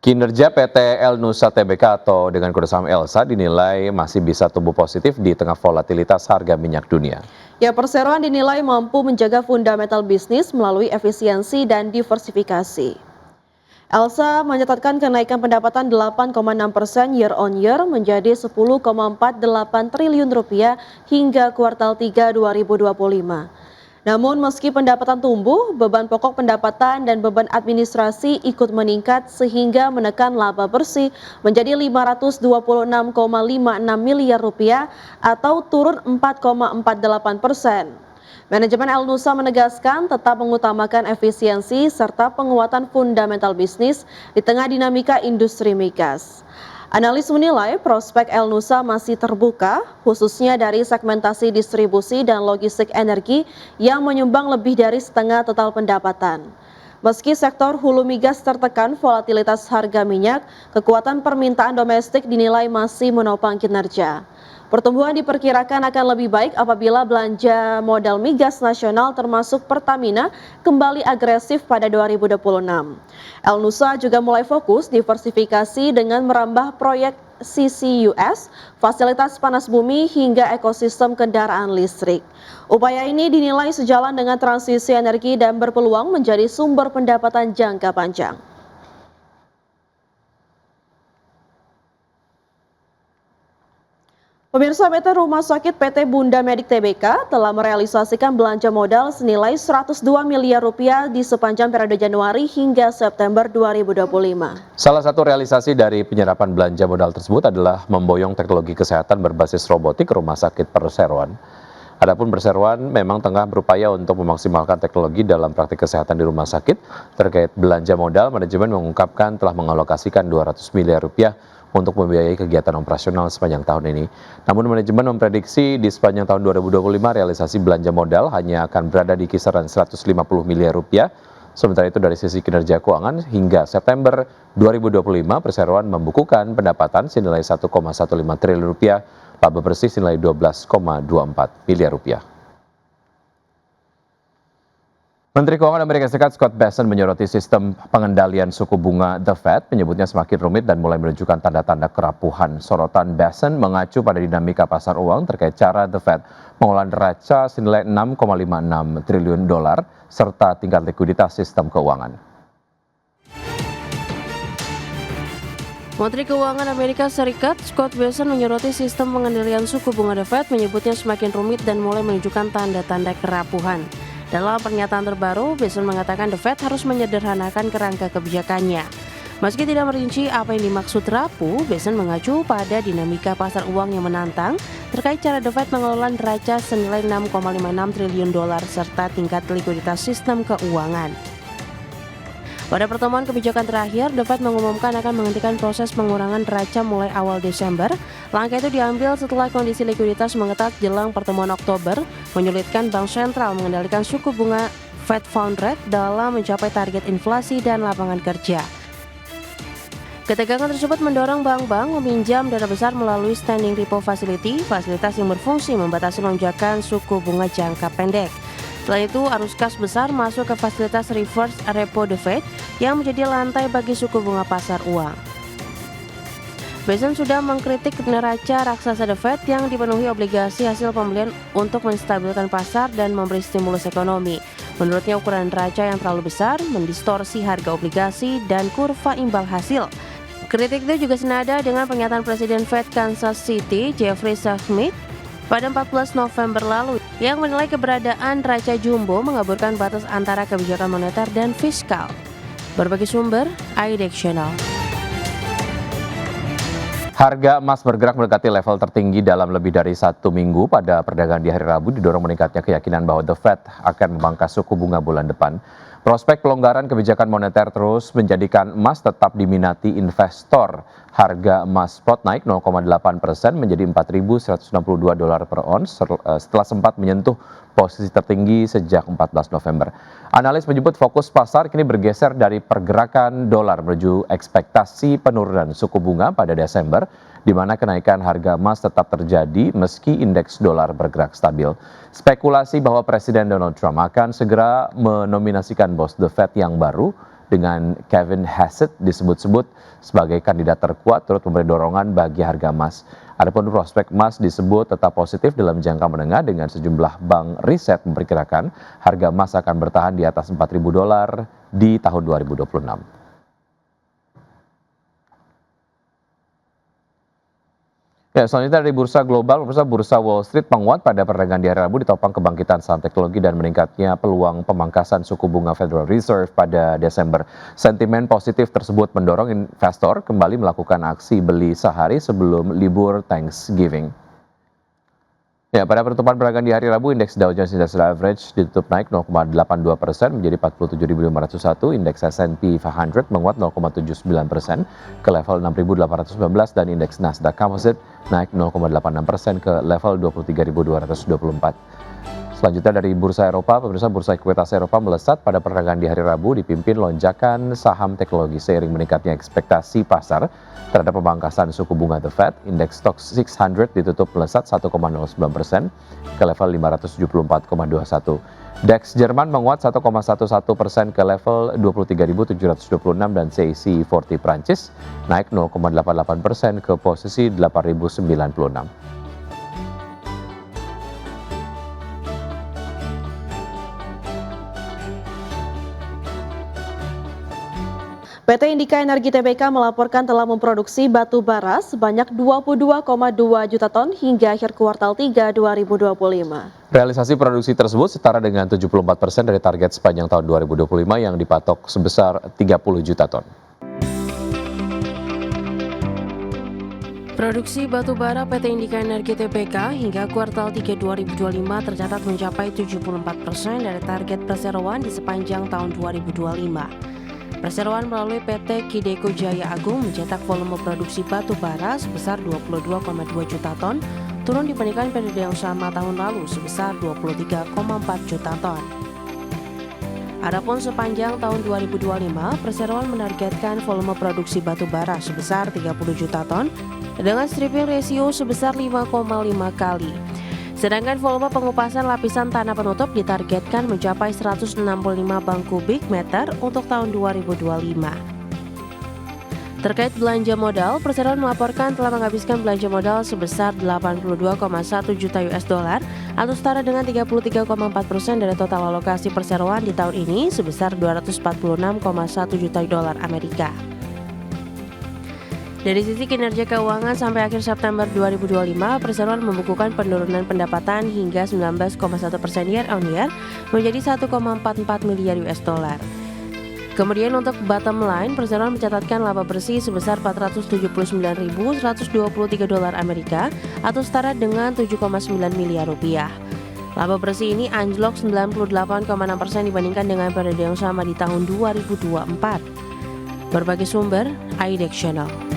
Kinerja PT El Nusa Tbk atau dengan kode saham ELSA dinilai masih bisa tumbuh positif di tengah volatilitas harga minyak dunia. Ya, perseroan dinilai mampu menjaga fundamental bisnis melalui efisiensi dan diversifikasi. Elsa mencatatkan kenaikan pendapatan 8,6% year on year menjadi 10,48 triliun rupiah hingga kuartal 3 2025. Namun meski pendapatan tumbuh, beban pokok pendapatan dan beban administrasi ikut meningkat sehingga menekan laba bersih menjadi 526,56 miliar rupiah atau turun 4,48%. Manajemen El Nusa menegaskan tetap mengutamakan efisiensi serta penguatan fundamental bisnis di tengah dinamika industri migas. Analis menilai prospek El Nusa masih terbuka, khususnya dari segmentasi distribusi dan logistik energi yang menyumbang lebih dari setengah total pendapatan. Meski sektor hulu migas tertekan volatilitas harga minyak, kekuatan permintaan domestik dinilai masih menopang kinerja. Pertumbuhan diperkirakan akan lebih baik apabila belanja modal migas nasional termasuk Pertamina kembali agresif pada 2026. El Nusa juga mulai fokus diversifikasi dengan merambah proyek CCUS, fasilitas panas bumi hingga ekosistem kendaraan listrik. Upaya ini dinilai sejalan dengan transisi energi dan berpeluang menjadi sumber pendapatan jangka panjang. Pemirsa, PT Rumah Sakit PT Bunda Medik Tbk telah merealisasikan belanja modal senilai 102 miliar rupiah di sepanjang periode Januari hingga September 2025. Salah satu realisasi dari penyerapan belanja modal tersebut adalah memboyong teknologi kesehatan berbasis robotik ke Rumah Sakit Perseroan. Adapun Perseroan memang tengah berupaya untuk memaksimalkan teknologi dalam praktik kesehatan di rumah sakit. Terkait belanja modal, manajemen mengungkapkan telah mengalokasikan 200 miliar rupiah untuk membiayai kegiatan operasional sepanjang tahun ini. Namun manajemen memprediksi di sepanjang tahun 2025 realisasi belanja modal hanya akan berada di kisaran 150 miliar rupiah. Sementara itu dari sisi kinerja keuangan hingga September 2025 Perseroan membukukan pendapatan senilai 1,15 triliun rupiah, laba bersih senilai 12,24 miliar rupiah. Menteri Keuangan Amerika Serikat Scott Bessent menyoroti sistem pengendalian suku bunga The Fed, menyebutnya semakin rumit dan mulai menunjukkan tanda-tanda kerapuhan. Sorotan Bessent mengacu pada dinamika pasar uang terkait cara The Fed mengelola neraca senilai 6,56 triliun dolar serta tingkat likuiditas sistem keuangan. Menteri Keuangan Amerika Serikat Scott Bessent menyoroti sistem pengendalian suku bunga The Fed, menyebutnya semakin rumit dan mulai menunjukkan tanda-tanda kerapuhan. Dalam pernyataan terbaru, Bessent mengatakan The Fed harus menyederhanakan kerangka kebijakannya. Meski tidak merinci apa yang dimaksud rapuh, Bessent mengacu pada dinamika pasar uang yang menantang terkait cara The Fed mengelola neraca senilai 6,56 triliun dolar serta tingkat likuiditas sistem keuangan. Pada pertemuan kebijakan terakhir, The Fed mengumumkan akan menghentikan proses pengurangan neraca mulai awal Desember. Langkah itu diambil setelah kondisi likuiditas mengetat jelang pertemuan Oktober, menyulitkan bank sentral mengendalikan suku bunga Fed Fund Rate dalam mencapai target inflasi dan lapangan kerja. Ketegangan tersebut mendorong bank-bank meminjam dana besar melalui Standing Repo Facility, fasilitas yang berfungsi membatasi lonjakan suku bunga jangka pendek. Selain itu, arus kas besar masuk ke fasilitas reverse repo The Fed yang menjadi lantai bagi suku bunga pasar uang. Bessent sudah mengkritik neraca raksasa The Fed yang dipenuhi obligasi hasil pembelian untuk menstabilkan pasar dan memberi stimulus ekonomi. Menurutnya, ukuran neraca yang terlalu besar mendistorsi harga obligasi dan kurva imbal hasil. Kritik itu juga senada dengan pernyataan Presiden Fed Kansas City, Jeffrey Schmidt, pada 14 November lalu yang menilai keberadaan neraca jumbo mengaburkan batas antara kebijakan moneter dan fiskal. Berbagai sumber, IDX Channel. Harga emas bergerak mendekati level tertinggi dalam lebih dari 1 minggu. Pada perdagangan di hari Rabu didorong meningkatnya keyakinan bahwa The Fed akan memangkas suku bunga bulan depan. Prospek pelonggaran kebijakan moneter terus menjadikan emas tetap diminati investor. Harga emas spot naik 0,8% menjadi 4.162 dolar per ons setelah sempat menyentuh posisi tertinggi sejak 14 November. Analis menyebut fokus pasar kini bergeser dari pergerakan dolar menuju ekspektasi penurunan suku bunga pada Desember, di mana kenaikan harga emas tetap terjadi meski indeks dolar bergerak stabil. Spekulasi bahwa Presiden Donald Trump akan segera menominasikan bos The Fed yang baru dengan Kevin Hassett disebut-sebut sebagai kandidat terkuat turut memberi dorongan bagi harga emas. Adapun prospek emas disebut tetap positif dalam jangka menengah dengan sejumlah bank riset memperkirakan harga emas akan bertahan di atas $4.000 di tahun 2026. Ya, selanjutnya dari bursa global, bursa Wall Street menguat pada perdagangan di hari Rabu ditopang kebangkitan saham teknologi dan meningkatnya peluang pemangkasan suku bunga Federal Reserve pada Desember. Sentimen positif tersebut mendorong investor kembali melakukan aksi beli sehari sebelum libur Thanksgiving. Ya, pada penutupan perdagangan di hari Rabu, indeks Dow Jones Industrial Average ditutup naik 0,82% menjadi 47.501. Indeks S&P 500 menguat 0,79% ke level 6.819 dan indeks Nasdaq Composite naik 0,86% ke level 23.224. Selanjutnya dari bursa Eropa, pemirsa, bursa ekuitas Eropa melesat pada perdagangan di hari Rabu dipimpin lonjakan saham teknologi seiring meningkatnya ekspektasi pasar terhadap pemangkasan suku bunga The Fed. Indeks STOXX 600 ditutup melesat 1,09% ke level 574,21. DAX Jerman menguat 1,11% ke level 23.726 dan CAC 40 Prancis naik 0,88% ke posisi 8.096. PT Indika Energi Tbk melaporkan telah memproduksi batu bara sebanyak 22,2 juta ton hingga akhir kuartal 3 2025. Realisasi produksi tersebut setara dengan 74% dari target sepanjang tahun 2025 yang dipatok sebesar 30 juta ton. Produksi batu bara PT Indika Energi Tbk hingga kuartal 3 2025 tercatat mencapai 74% dari target perseroan di sepanjang tahun 2025. Perseroan melalui PT Kideko Jaya Agung mencetak volume produksi batu bara sebesar 22,2 juta ton, turun dibandingkan periode yang sama tahun lalu sebesar 23,4 juta ton. Adapun sepanjang tahun 2025, Perseroan menargetkan volume produksi batu bara sebesar 30 juta ton dengan stripping ratio sebesar 5,5 kali. Sedangkan volume pengupasan lapisan tanah penutup ditargetkan mencapai 165 bang kubik meter untuk tahun 2025. Terkait belanja modal, Perseroan melaporkan telah menghabiskan belanja modal sebesar 82,1 juta US dollar atau setara dengan 33,4% dari total alokasi Perseroan di tahun ini sebesar 246,1 juta dolar Amerika. Dari sisi kinerja keuangan sampai akhir September 2025, Perseroan membukukan penurunan pendapatan hingga 19,1% year on year menjadi 1,44 miliar US dollar. Kemudian untuk bottom line, Perseroan mencatatkan laba bersih sebesar 479.123 dolar Amerika atau setara dengan 7,9 miliar rupiah. Laba bersih ini anjlok 98,6% dibandingkan dengan periode yang sama di tahun 2024. Berbagai sumber, IDEX Channel.